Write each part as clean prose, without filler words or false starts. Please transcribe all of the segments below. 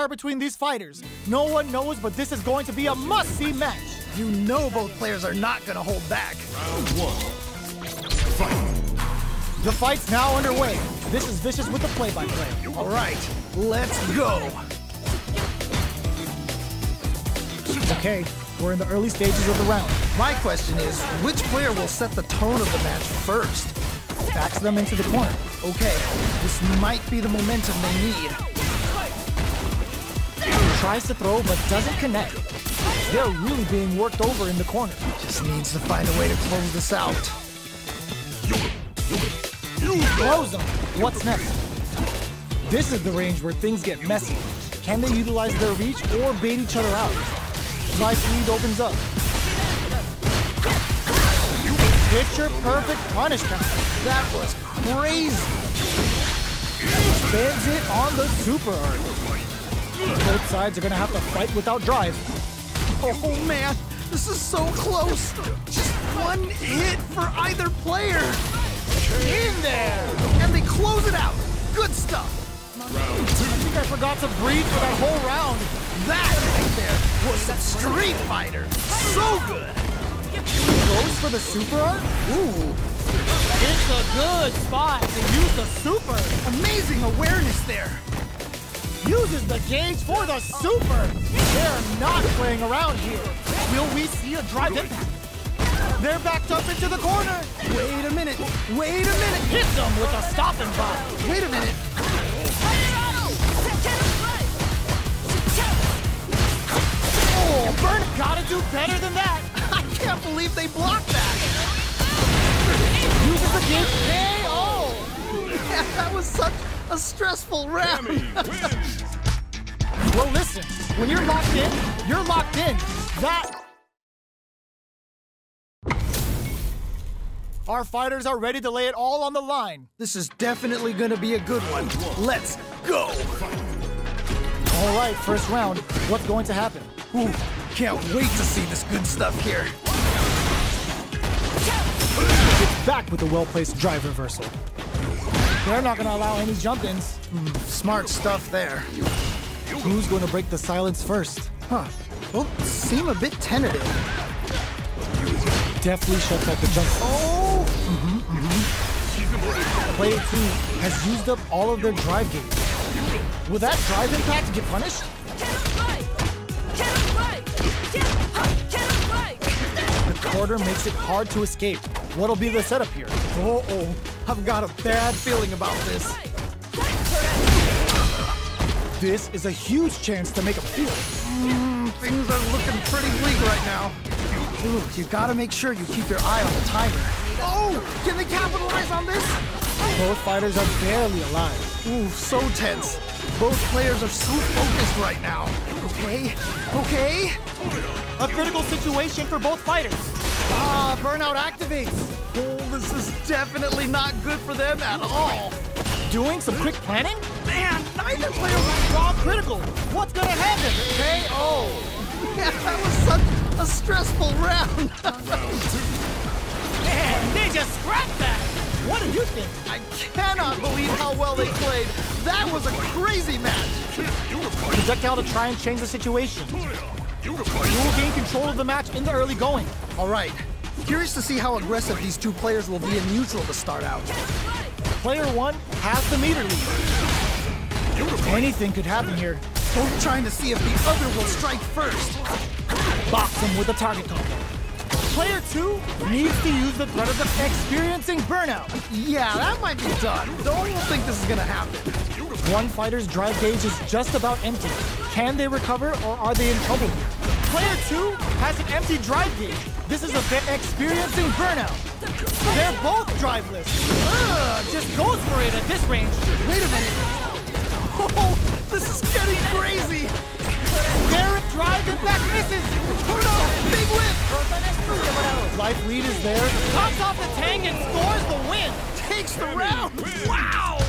fire between these fighters. No one knows, but this is going to be a must-see match. You know both players are not gonna hold back. Round one. Fight. The fight's now underway. This is Vicious with the play-by-play. All right, let's go. Okay, we're in the early stages of the round. My question is, which player will set the tone of the match first? Backs them into the corner. Okay, this might be the momentum they need. Tries to throw, but doesn't connect. They're really being worked over in the corner. Just needs to find a way to close this out. Close them. What's next? This is the range where things get messy. Can they utilize their reach or bait each other out? Nice lead opens up. Picture perfect punish counter. That was crazy. Spins it on the super art. Both sides are gonna have to fight without drive. Oh man, this is so close. Just one hit for either player. In there! And they close it out. Good stuff. I think I forgot to breathe for that whole round. That right there was some Street Fighter. So good. Goes for the super art? Ooh. It's a good spot to use the super. Amazing awareness there. Uses the gauge for the super. They're not playing around here. Will we see a drive impact? They're backed up into the corner. Wait a minute. Wait a minute. Hit them with a stopping block. Wait a minute. Oh, Burn gotta do better than that. I can't believe they blocked that. Uses the gauge KO. Yeah, that was such a stressful round. Well, listen. When you're locked in, you're locked in. Our fighters are ready to lay it all on the line. This is definitely gonna be a good one. Let's go. All right, first round. What's going to happen? Ooh, can't wait to see this good stuff here. It's back with the well-placed drive reversal. They're not going to allow any jump-ins. Smart stuff there. Who's going to break the silence first? Huh. Both seem a bit tentative. Deftly shuts out the jump. Oh! Player 2 has used up all of their drive gauge. Will that drive impact get punished? The quarter makes it hard to escape. What'll be the setup here? Uh-oh. I've got a bad feeling about this. This is a huge chance to make a feel. Things are looking pretty bleak right now. Ooh, you gotta make sure you keep your eye on the timer. Oh! Can they capitalize on this? Both fighters are barely alive. Ooh, so tense. Both players are so focused right now. Okay. A critical situation for both fighters. Burnout activates. Oh, this is definitely not good for them at all. Doing some quick planning? Man, neither player was Raw critical. What's gonna happen? KO. Yeah, that was such a stressful round. Man, they just scrapped that. What do you think? I cannot believe how well they played. That was a crazy match. Projectile to try and change the situation. You will gain control of the match in the early going. All right. Curious to see how aggressive these two players will be in neutral to start out. Player 1 has the meter lead. Anything could happen here. Both trying to see if the other will strike first. Box him with a target combo. Player 2 needs to use the threat of experiencing burnout. Yeah, that might be done. Don't think this is gonna happen. One fighter's drive gauge is just about empty. Can they recover or are they in trouble here? Player 2 has an empty drive gauge. This is a bit experiencing burnout. They're both driveless. Just goes for it at this range. Wait a minute. Oh, this is getting crazy. Derek drive impact misses. Oh no, big whip. Life lead is there. Pops off the tank and scores the win. Takes the round. Wow.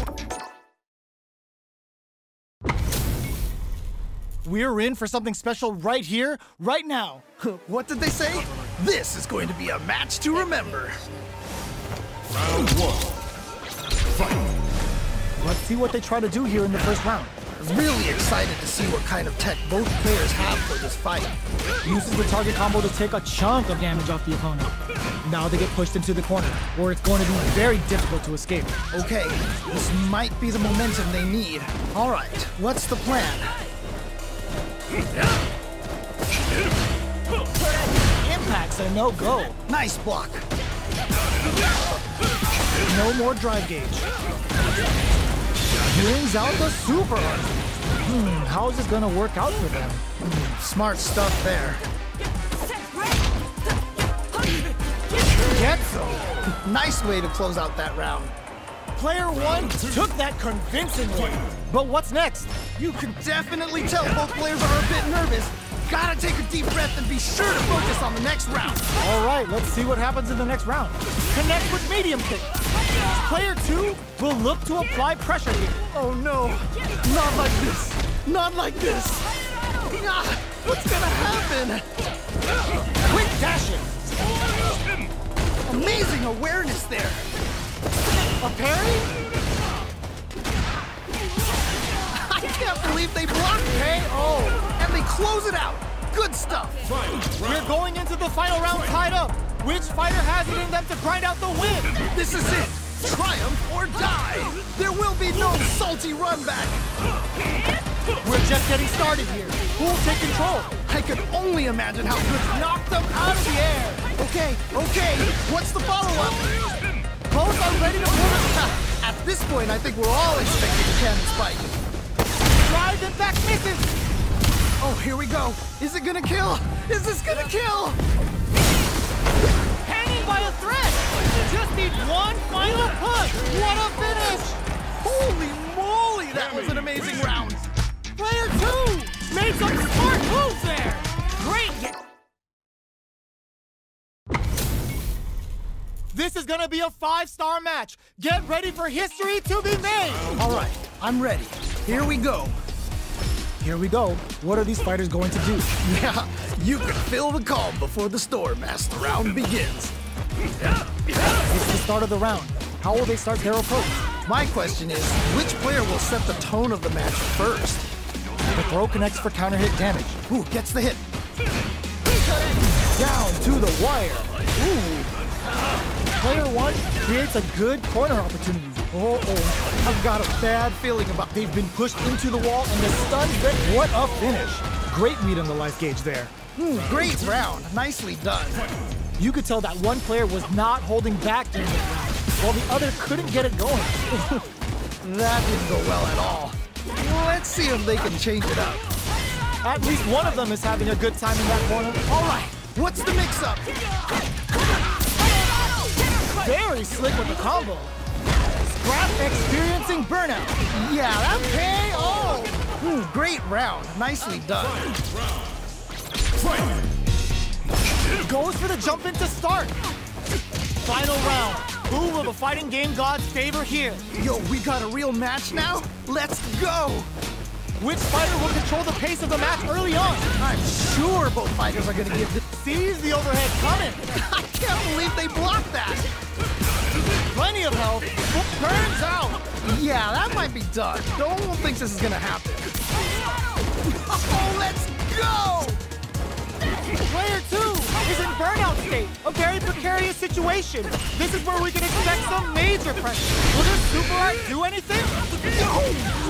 We're in for something special right here, right now. What did they say? This is going to be a match to remember. Round one. Fight. Let's see what they try to do here in the first round. Really excited to see what kind of tech both players have for this fight. Uses the target combo to take a chunk of damage off the opponent. Now they get pushed into the corner, where it's going to be very difficult to escape. Okay, this might be the momentum they need. All right, what's the plan? Impact's a no-go. Nice block. No more drive gauge. Brings out the super art. How is this gonna work out for them? Smart stuff there. Gets him. Nice way to close out that round. Player one took that convincingly. But what's next? You can definitely tell both players are a bit nervous. Gotta take a deep breath and be sure to focus on the next round. All right, let's see what happens in the next round. Connect with medium kick. Player two will look to apply pressure here. Oh no, not like this. Not like this. Ah, what's gonna happen? Quick dashing. Amazing awareness there. A parry? I can't believe they blocked KO. and they close it out. Good stuff. We're going into the final round tied up. Which fighter has it in them to grind out the win? This is it. Triumph or die. There will be no salty run back. We're just getting started here. Who'll take control? I can only imagine how good knocked them out of the air. Okay, what's the follow-up? Both are ready to pull it. At this point, I think we're all expecting a cannon spike. Drive and back misses. Oh, here we go. Is it gonna kill? Is this gonna kill? Hanging by a thread. Just need one final push. What a finish. Holy moly, that was an amazing round. Player two made some smart moves there. Great. This is gonna be a 5-star match. Get ready for history to be made. All right, I'm ready. Here we go. Here we go. What are these fighters going to do? Yeah, you can feel the calm before the storm as the round begins. It's the start of the round. How will they start their approach? My question is, which player will set the tone of the match first? The throw connects for counter hit damage. Ooh, gets the hit. Down to the wire. Ooh. Player one creates a good corner opportunity. I've got a bad feeling about They've been pushed into the wall and the stun bit. What a finish. Great read on the life gauge there. Great round. Nicely done. You could tell that one player was not holding back during the round, while the other couldn't get it going. That didn't go well at all. Let's see if they can change it up. At least one of them is having a good time in that corner. All right, what's the mix-up? Very slick with the combo. Scrap experiencing burnout. Yeah, that KO. Great round. Nicely done. Goes for the jump in to start. Final round. Who will the fighting game gods favor here? Yo, we got a real match now? Let's go. Which fighter will control the pace of the match early on? I'm sure both fighters are going to give this. Sees the overhead coming. I can't believe they blocked that. Plenty of health. Burns out. Yeah, that might be done. No one thinks this is going to happen. Oh, let's go. Player two is in burnout state. A very precarious situation. This is where we can expect some major pressure. Will this super art do anything? No,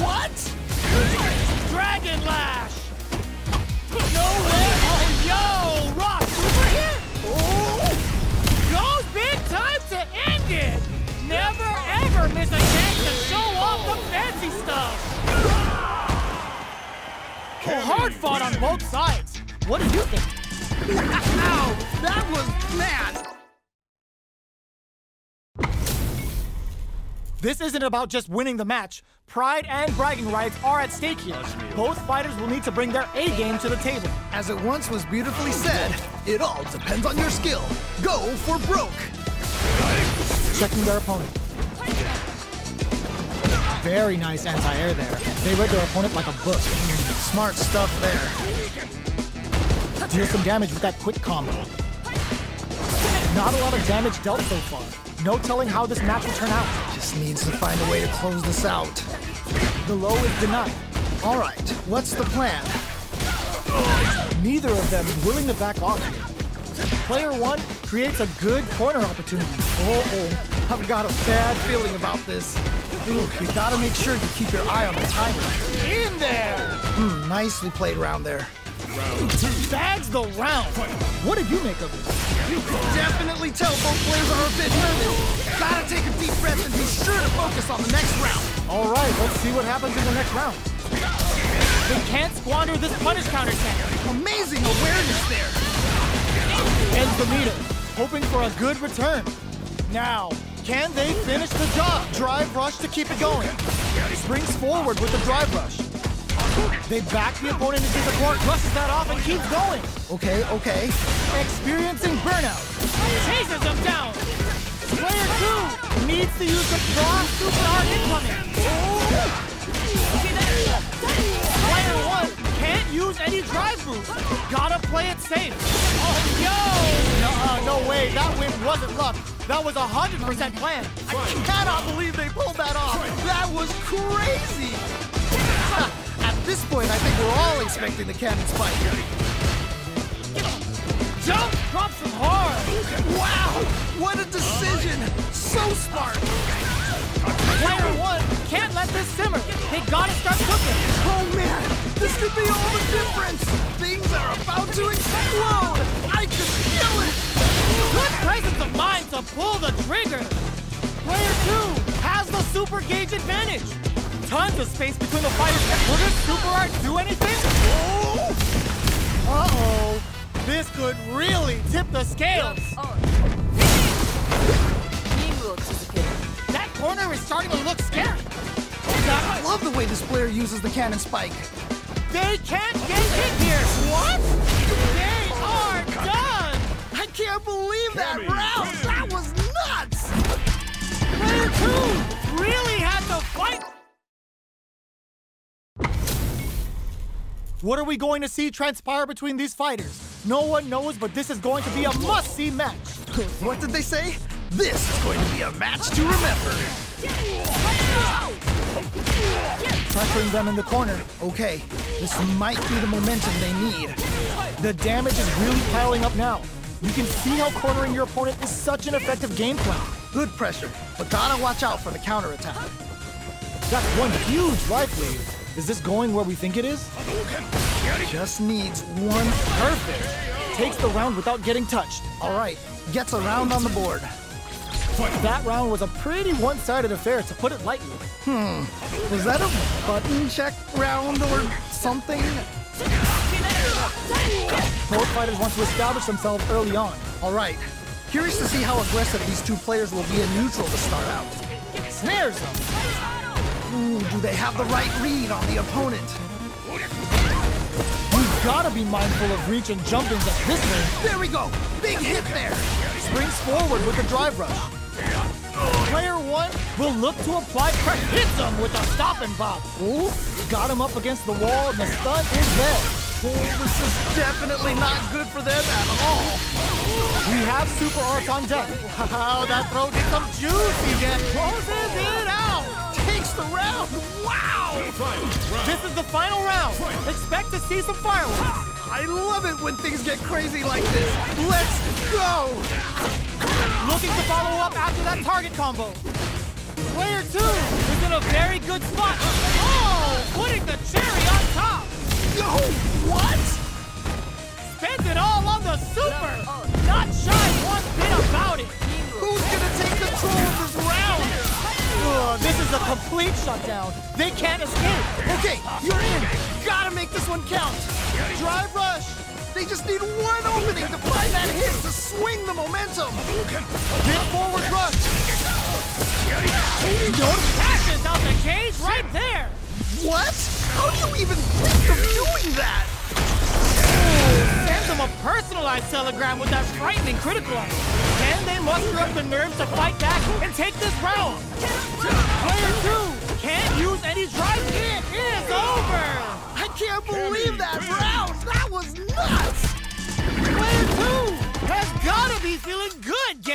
what? Dragon Lash! No way! Oh, yo! Rock super hit! Oh! Goes big time to end it! Never ever miss a chance to show off the fancy stuff! Hard fought on both sides. What do you think? Wow! That was mad! This isn't about just winning the match. Pride and bragging rights are at stake here. Both fighters will need to bring their A game to the table. As it once was beautifully said, it all depends on your skill. Go for broke. Checking their opponent. Very nice anti-air there. They read their opponent like a book. Smart stuff there. Deal some damage with that quick combo. Not a lot of damage dealt so far. No telling how this match will turn out. Just needs to find a way to close this out. The low is denied. All right, what's the plan? Neither of them is willing to back off here. Player 1 creates a good corner opportunity. Oh, I've got a bad feeling about this. Ooh, you gotta make sure you keep your eye on the timer. In there! Nicely played round there. Bags the round. What did you make of it? You can definitely tell both players are a bit nervous. Gotta take a deep breath and be sure to focus on the next round. All right, let's see what happens in the next round. They can't squander this punish counter attack. Amazing awareness there. Ends the meter, hoping for a good return. Now, can they finish the job? Drive rush to keep it going. Springs forward with the drive rush. They back the opponent into the court, rushes that off, and keeps going. Okay. Experiencing burnout. Chases him down. Player 2 needs to use the cross super art incoming. Player 1 can't use any drive moves. Gotta play it safe. Oh, yo! No way, that win wasn't luck. That was 100% planned. I cannot believe they pulled that off. That was crazy. At this point, I think we're all expecting the cannon spike. Jump drops him hard. Wow, what a decision. So smart. Player 1 can't let this simmer. They gotta start cooking. Oh man, this could be all the difference. Things are about to explode. I can feel it. Good presence of mind to pull the trigger. Player 2 has the super gauge advantage. Tons of space between the fighters. Will this super art do anything? Uh-oh. This could really tip the scales. That corner is starting to look scary. I love the way this player uses the cannon spike. They can't get hit here. What? They are done. I can't believe that round. That was nuts. Player 2 really had to fight. What are we going to see transpire between these fighters? No one knows, but this is going to be a must-see match. What did they say? This is going to be a match to remember. Pressuring them in the corner. Okay, this might be the momentum they need. The damage is really piling up now. You can see how cornering your opponent is such an effective game plan. Good pressure, but gotta watch out for the counterattack. That's one huge life lead. Is this going where we think it is? Just needs one. Perfect. Takes the round without getting touched. All right, gets a round on the board. That round was a pretty one-sided affair, to put it lightly. Was that a button check round or something? Both fighters want to establish themselves early on. All right, curious to see how aggressive these two players will be in neutral to start out. Snares them. Ooh, do they have the right read on the opponent? You've got to be mindful of reach and jumping at this range. There we go. Big hit there. Springs forward with the drive rush. Player 1 will look to apply pressure. Hits him with a stop and bop. Ooh, got him up against the wall, and the stun is there. Oh, this is definitely not good for them at all. We have super arts on deck. Wow, that throw did some juicy get. Closes it out. Takes the round. Wow. This is the final round. Expect to see some fireworks. I love it when things get crazy like this. Let's go. Looking to follow up after that target combo. Player 2 is in a very good spot. Oh, putting the cherry on top. Yo, what? Spends it all on the super. Not shy one bit about it. Who's gonna take control of this round? This is a complete shutdown. They can't escape. Okay, you're in. Gotta make this one count. Drive rush. They just need one opening to find that hit to swing the momentum. Hit forward rush. Passes out the cage right there. What? How do you even think of doing that? Sends them a personalized telegram with that frightening critical on it. Can they muster up the nerves to fight back and take this round? Player 2 can't use any drive. It is over. I can't believe that round. That was nuts. Player 2 has got to be feeling good.